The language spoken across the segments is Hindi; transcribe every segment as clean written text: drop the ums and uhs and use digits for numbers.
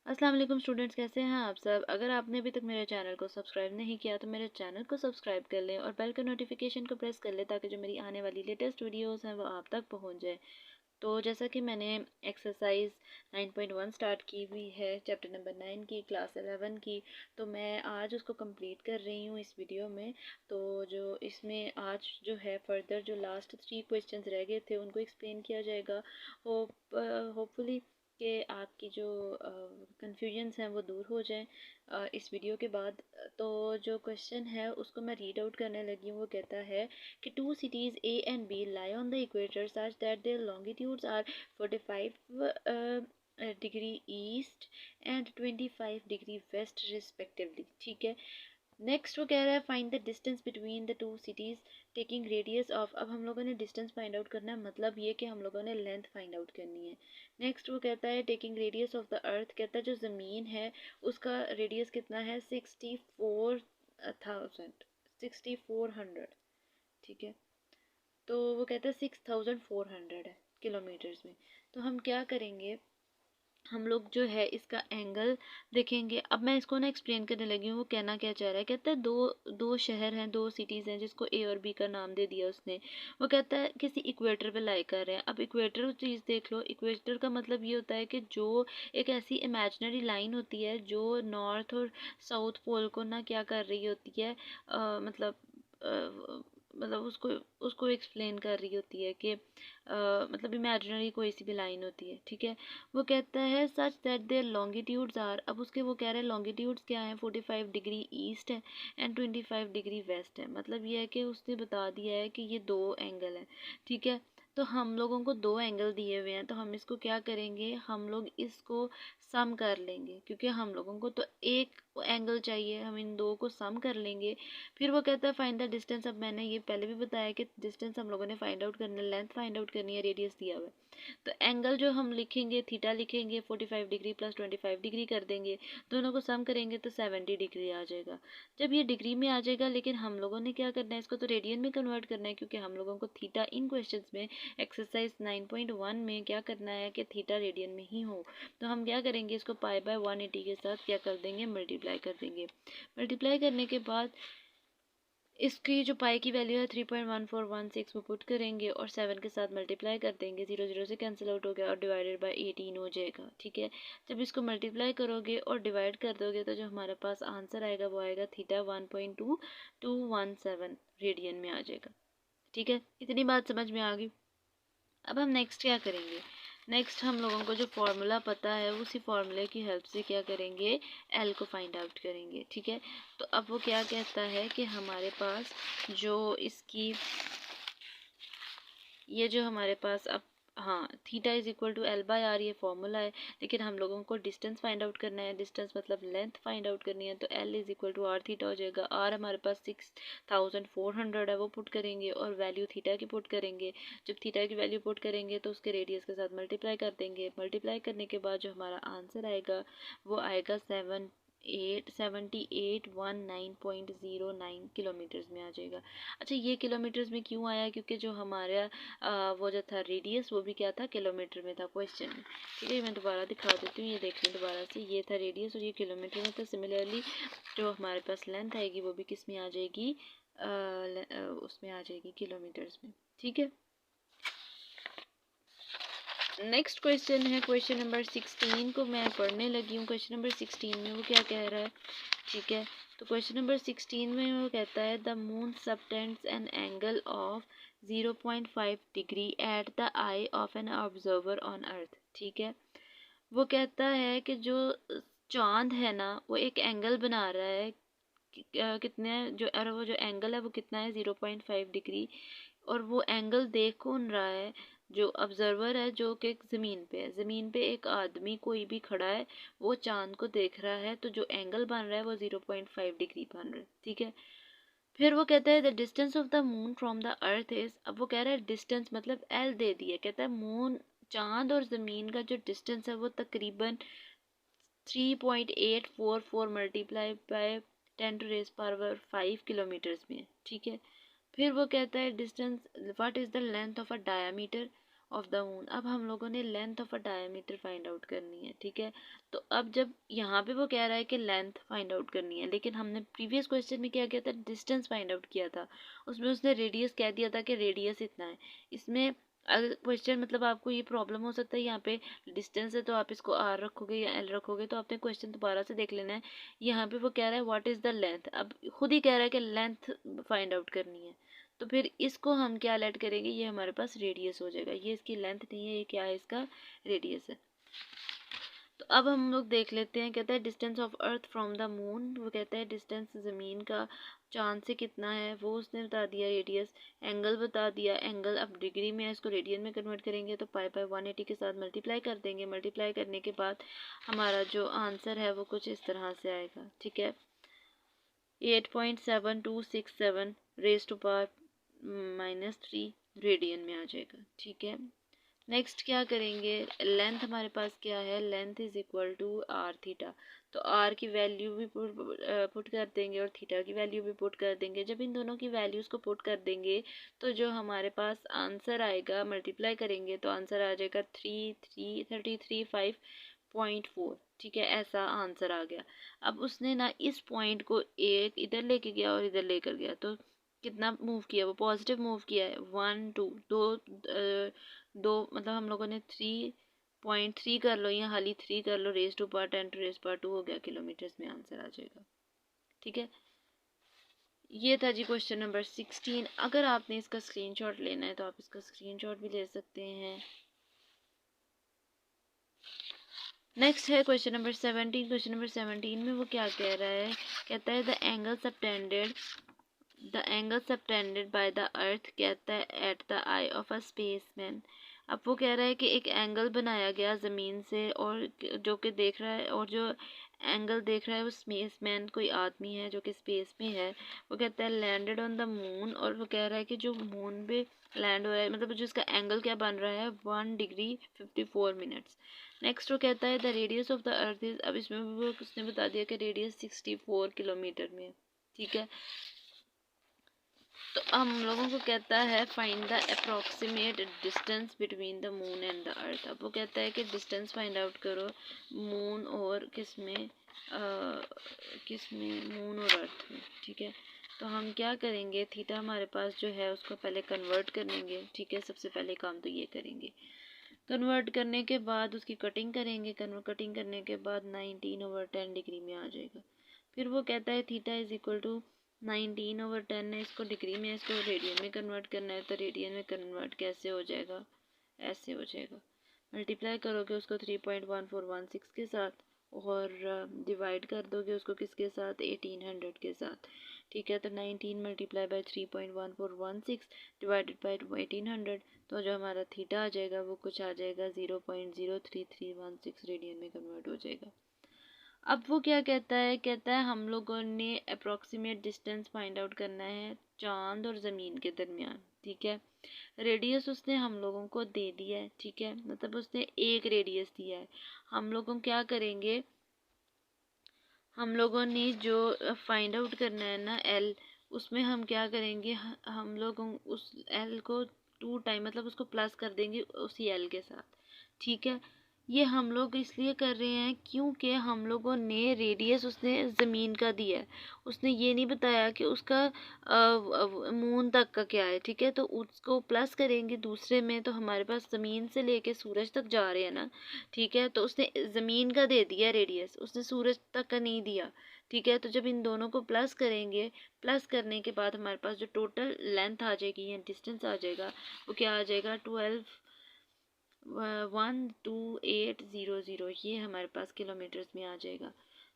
अस्सलाम वालेकुम स्टूडेंट्स, कैसे हैं आप सब। अगर आपने अभी तक मेरे चैनल को सब्सक्राइब नहीं किया तो मेरे चैनल को सब्सक्राइब कर लें और बेल का नोटिफिकेशन को प्रेस कर लें ताकि जो मेरी आने वाली लेटेस्ट वीडियोस हैं वो आप तक पहुंच जाए। तो जैसा कि मैंने एक्सरसाइज 9.1 स्टार्ट की हुई है, चैप्टर नंबर 9 की, क्लास 11 की, तो मैं आज उसको कंप्लीट कर रही हूँ इस वीडियो में। तो जो इसमें आज जो है फर्दर जो लास्ट 3 क्वेश्चंस रह गए थे उनको एक्सप्लेन किया जाएगा। होपफुली कि आपकी जो कन्फ्यूजन्स हैं वो दूर हो जाएं इस वीडियो के बाद। तो जो क्वेश्चन है उसको मैं रीड आउट करने लगी हूँ। वो कहता है कि two cities A and B lie on the equator such that their longitudes are 45 degree east and 25 degree west respectively. ठीक है। नेक्स्ट वो कह रहा है find the distance between the two cities taking radius of. अब हम लोगों ने डिस्टेंस फाइंड आउट करना है, मतलब ये कि हम लोगों ने लेंथ फाइंड आउट करनी है। नेक्स्ट वो कहता है taking radius of the earth, कहता है जो ज़मीन है उसका रेडियस कितना है, 64,100। ठीक है। तो वो कहता है 6,400 है किलोमीटर्स में। तो हम क्या करेंगे, हम लोग जो है इसका एंगल देखेंगे। अब मैं इसको ना एक्सप्लेन करने लगी हूँ। वो कहना क्या चाह रहा है, कहता है दो दो शहर हैं, दो सिटीज़ हैं जिसको ए और बी का नाम दे दिया उसने। वो कहता है किसी इक्वेटर पे लाई कर रहे हैं। अब इक्वेटर चीज़ देख लो, इक्वेटर का मतलब ये होता है कि जो एक ऐसी इमेजिनरी लाइन होती है जो नॉर्थ और साउथ पोल को ना क्या कर रही होती है, मतलब मतलब उसको उसको एक्सप्लेन कर रही होती है कि मतलब इमेजिनरी कोई सी भी लाइन होती है। ठीक है। वो कहता है such that their longitudes are, अब उसके वो कह रहे हैं लॉन्गिट्यूड्स क्या है, 45 डिग्री ईस्ट है एंड 25 डिग्री वेस्ट है। मतलब ये है कि उसने बता दिया है कि ये दो एंगल है। ठीक है। तो हम लोगों को दो एंगल दिए हुए हैं, तो हम इसको क्या करेंगे, हम लोग इसको सम कर लेंगे क्योंकि हम लोगों को तो एक एंगल चाहिए, हम इन दो को सम कर लेंगे। फिर वो कहता है फाइंड द डिस्टेंस। अब मैंने ये पहले भी बताया कि डिस्टेंस हम लोगों ने फाइंड आउट करना है, लेंथ फाइंड आउट करनी है, रेडियस दिया हुआ है। तो एंगल जो हम लिखेंगे, थीटा लिखेंगे, 45 डिग्री प्लस 25 डिग्री कर देंगे, दोनों को सम करेंगे तो 70 डिग्री आ जाएगा। जब ये डिग्री में आ जाएगा, लेकिन हम लोगों ने क्या करना है, इसको तो रेडियन में कन्वर्ट करना है क्योंकि हम लोगों को थीटा इन क्वेश्चंस में एक्सरसाइज 9.1 में क्या करना है कि थीटा रेडियन में ही हो। तो हम क्या करेंगे, इसको पाई बाय 180 के साथ क्या कर देंगे, मल्टीप्लाई कर देंगे। मल्टीप्लाई करने के बाद इसकी जो पाई की वैल्यू है 3.1416 वो पुट करेंगे और 7 के साथ मल्टीप्लाई कर देंगे, 0 0 से कैंसिल आउट हो गया और डिवाइडेड बाय 18 हो जाएगा। ठीक है। जब इसको मल्टीप्लाई करोगे और डिवाइड कर दोगे तो जो हमारे पास आंसर आएगा वो आएगा थीटा 1.2217 रेडियन में आ जाएगा। ठीक है। इतनी बात समझ में आ गई। अब हम नेक्स्ट क्या करेंगे, नेक्स्ट हम लोगों को जो फॉर्मूला पता है उसी फॉर्मूले की हेल्प से क्या करेंगे, एल को फाइंड आउट करेंगे। ठीक है। तो अब वो क्या कहता है कि हमारे पास जो इसकी ये जो हमारे पास अब, हाँ, theta is equal to L by R ये फॉर्मूला है, लेकिन हम लोगों को डिस्टेंस फाइंड आउट करना है, डिस्टेंस मतलब लेंथ फाइंड आउट करनी है। तो L is equal to R theta हो जाएगा। आर हमारे पास 6,400 है, वो पुट करेंगे और वैल्यू थीटा की पुट करेंगे। जब थीटा की वैल्यू पुट करेंगे तो उसके रेडियस के साथ मल्टीप्लाई कर देंगे। मल्टीप्लाई करने के बाद जो हमारा आंसर आएगा वो आएगा 78,119.09 किलोमीटर्स में आ जाएगा। अच्छा, ये किलोमीटर्स में क्यों आया, क्योंकि जो हमारा वो जो था रेडियस वो भी क्या था, किलोमीटर में था क्वेश्चन में। ठीक है। मैं दोबारा दिखा देती हूँ, ये देख लें दोबारा से, ये था रेडियस और ये किलोमीटर में था। सिमिलरली जो हमारे पास लेंथ आएगी वो भी किस में आ जाएगी, उसमें आ जाएगी किलोमीटर्स में। ठीक है। नेक्स्ट क्वेश्चन है क्वेश्चन नंबर 16 को मैं पढ़ने लगी हूँ। क्वेश्चन नंबर 16 में वो क्या कह रहा है। ठीक है। तो क्वेश्चन नंबर 16 में वो कहता है the moon subtends an angle of 0.5 degree at the I of an observer on earth. ठीक है। वो कहता है कि जो चांद है ना वो एक एंगल बना रहा है, कितने जो, और वो जो एंगल है वो कितना है, 0.5 डिग्री। और वो एंगल देख कौन रहा है, जो ऑब्जर्वर है जो कि ज़मीन पे है। ज़मीन पे एक आदमी कोई भी खड़ा है, वो चांद को देख रहा है, तो जो एंगल बन रहा है वो 0.5 डिग्री बन रहा है। ठीक है। फिर वो कहता है the distance of the moon from the earth is, अब वो कह रहा है डिस्टेंस मतलब एल दे दिया, कहता है मून, चांद और ज़मीन का जो डिस्टेंस है वो तकरीबन 3.844 मल्टीप्लाई बाय 10⁻⁵ किलोमीटर्स में है। ठीक है। फिर वो कहता है distance what is the length of a diameter, of the moon. अब हम लोगों ने length of a diameter find out करनी है, ठीक है। तो अब जब यहाँ पे वो कह रहा है कि लेंथ फाइंड आउट करनी है, लेकिन हमने प्रीवियस क्वेश्चन में क्या किया था, डिस्टेंस फाइंड आउट किया था। उसमें उसने रेडियस कह दिया था कि रेडियस इतना है। इसमें अगर क्वेश्चन मतलब आपको ये प्रॉब्लम हो सकता है, यहाँ पे डिस्टेंस है तो आप इसको आर रखोगे या एल रखोगे, तो आपने क्वेश्चन दोबारा से देख लेना है। यहाँ पे वो कह रहा है व्हाट इज़ द लेंथ, अब खुद ही कह रहा है कि लेंथ फाइंड आउट करनी है। तो फिर इसको हम क्या लेट करेंगे, ये हमारे पास रेडियस हो जाएगा। ये इसकी लेंथ नहीं है, ये क्या है, इसका रेडियस है। तो अब हम लोग देख लेते हैं, कहता है distance of earth from the moon, वो कहता है डिस्टेंस ज़मीन का चांद से कितना है, वो उसने बता दिया। रेडियस, एंगल बता दिया, एंगल अब डिग्री में है, इसको रेडियन में कन्वर्ट करेंगे तो पाई बाय 180 के साथ मल्टीप्लाई कर देंगे। मल्टीप्लाई करने के बाद हमारा जो आंसर है वो कुछ इस तरह से आएगा, ठीक है। 8.7267 रेज टू पावर -3 रेडियन में आ जाएगा, ठीक है। नेक्स्ट क्या करेंगे, लेंथ हमारे पास क्या है, length is equal to R theta. तो आर की वैल्यू भी पुट कर देंगे और थीटा की वैल्यू भी पुट कर देंगे। जब इन दोनों की वैल्यूज़ को पुट कर देंगे तो जो हमारे पास आंसर आएगा, मल्टीप्लाई करेंगे तो आंसर आ जाएगा 3335.4, ठीक है। ऐसा आंसर आ गया। अब उसने ना इस पॉइंट को एक इधर लेके गया और इधर लेकर गया, तो कितना मूव किया, वो पॉजिटिव मूव किया है। 1 2 दो मतलब हम लोगों ने 3.3 कर लो या हाली 3 कर लो, raise to power 10 to raise power 2 हो गया किलोमीटर्स में आंसर आ जाएगा, ठीक है। ये था जी क्वेश्चन नंबर 16। अगर आपने इसका स्क्रीनशॉट लेना है तो आप इसका स्क्रीनशॉट भी ले सकते हैं। नेक्स्ट है क्वेश्चन नंबर 17। क्वेश्चन नंबर 17 में वो क्या कह रहा है, कहता है the angle subtended by the earth, कहता है at the I of a spaceman. अब वो कह रहा है कि एक एंगल बनाया गया ज़मीन से, और जो कि देख रहा है, और जो एंगल देख रहा है वो स्पेसमैन कोई आदमी है जो कि स्पेस में है। वो कहता है लैंडेड ऑन द मून, और वो कह रहा है कि जो मून पे लैंड हो रहा है, मतलब जो इसका एंगल क्या बन रहा है, 1 डिग्री 54 मिनट्स। नेक्स्ट वो कहता है the radius of the earth is, अब इसमें भी वो उसने बता दिया कि रेडियस 64 किलोमीटर में है, ठीक है। तो हम लोगों को कहता है find the approximate distance between the moon and the earth. अब वो कहता है कि डिस्टेंस फाइंड आउट करो मून और किसमें मून और अर्थ में, ठीक है। तो हम क्या करेंगे, थीटा हमारे पास जो है उसको पहले कन्वर्ट करेंगे, ठीक है। सबसे पहले काम तो ये करेंगे। कन्वर्ट करने के बाद उसकी कटिंग करेंगे, कटिंग करने के बाद 19/10 डिग्री में आ जाएगा। फिर वो कहता है थीटा इज इक्वल टू 19/10 है, इसको डिग्री में, इसको रेडियन में कन्वर्ट करना है। तो रेडियन में कन्वर्ट कैसे हो जाएगा, ऐसे हो जाएगा। मल्टीप्लाई करोगे उसको 3.1416 के साथ, और डिवाइड कर दोगे उसको किसके साथ, 1800 के साथ, ठीक है। तो 19 मल्टीप्लाई बाई 3.1416 डिवाइडेड बाई 1800, तो जो हमारा थीटा आ जाएगा वो कुछ आ जाएगा 0.03316 रेडियन में कन्वर्ट हो जाएगा। अब वो क्या कहता है, कहता है हम लोगों ने अप्रॉक्सीमेट डिस्टेंस फाइंड आउट करना है चांद और ज़मीन के दरमियान, ठीक है। रेडियस उसने हम लोगों को दे दिया है, ठीक है, मतलब उसने एक रेडियस दिया है। हम लोगों क्या करेंगे, हम लोगों ने जो फाइंड आउट करना है ना एल, उसमें हम क्या करेंगे, हम लोग उस एल को 2 टाइम मतलब उसको प्लस कर देंगे उसी एल के साथ, ठीक है। ये हम लोग इसलिए कर रहे हैं क्योंकि हम लोगों ने रेडियस उसने ज़मीन का दिया है, उसने ये नहीं बताया कि उसका मून तक का क्या है, ठीक है। तो उसको प्लस करेंगे दूसरे में, तो हमारे पास ज़मीन से लेके सूरज तक जा रहे हैं ना, ठीक है। तो उसने ज़मीन का दे दिया रेडियस, उसने सूरज तक का नहीं दिया, ठीक है। तो जब इन दोनों को प्लस करेंगे, प्लस करने के बाद हमारे पास जो टोटल लेंथ आ जाएगी या डिस्टेंस आ जाएगा वो क्या आ जाएगा, 12,12800, ये हमारे पास किलोमीटर्स में आ जाएगा।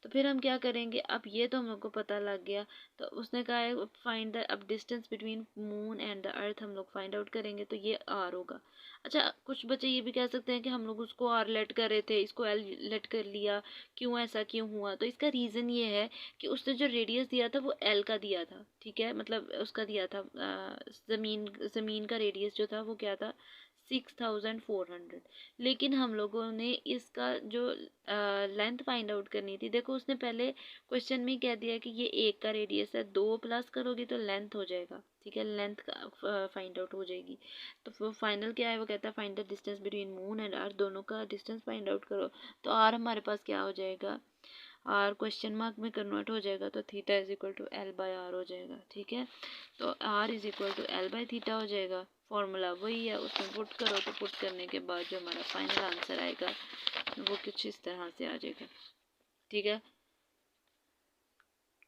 तो फिर हम क्या करेंगे, अब ये तो हम लोग को पता लग गया। तो उसने कहा है फाइंड द, अब distance between moon and the earth हम लोग फाइंड आउट करेंगे, तो ये आर होगा। अच्छा, कुछ बच्चे ये भी कह सकते हैं कि हम लोग उसको आर लेट कर रहे थे, इसको एल लेट कर लिया, क्यों ऐसा क्यों हुआ। तो इसका रीज़न ये है कि उसने जो रेडियस दिया था वो एल का दिया था, ठीक है, मतलब उसका दिया था ज़मीन का रेडियस जो था वो क्या था, 6400। लेकिन हम लोगों ने इसका जो लेंथ फाइंड आउट करनी थी, देखो उसने पहले क्वेश्चन में कह दिया कि ये एक का रेडियस है, 2 प्लस करोगी तो लेंथ हो जाएगा, ठीक है, लेंथ का फाइंड आउट हो जाएगी। तो वो फाइनल क्या है, वो कहता है find the distance between moon and earth, दोनों का डिस्टेंस फाइंड आउट करो। तो आर हमारे पास क्या हो जाएगा, आर क्वेश्चन मार्क में कन्वर्ट हो जाएगा, तो theta is equal to L by R हो जाएगा, ठीक है। तो R is equal to L by theta हो जाएगा, फॉर्मूला वही है, उसमें पुट करो, तो पुट करने के बाद जो हमारा फाइनल आंसर आएगा वो कुछ इस तरह से आ जाएगा, ठीक है।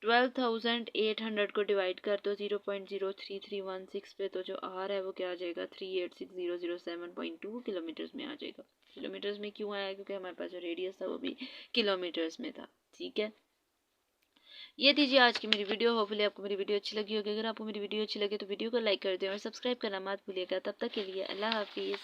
12,800 को डिवाइड कर दो 0.03316 पे, तो जो आर है वो क्या आ जाएगा, 386,007.2 किलोमीटर्स में आ जाएगा। किलोमीटर्स में क्यों आया, क्योंकि हमारे पास जो रेडियस था वो भी किलोमीटर्स में था, ठीक है। ये थी जी आज की मेरी वीडियो। होपफुली आपको मेरी वीडियो अच्छी लगी होगी। अगर आपको मेरी वीडियो अच्छी लगे तो वीडियो को लाइक कर दें और सब्सक्राइब करना मत भूलिएगा। तब तक के लिए अल्लाह हाफिज़।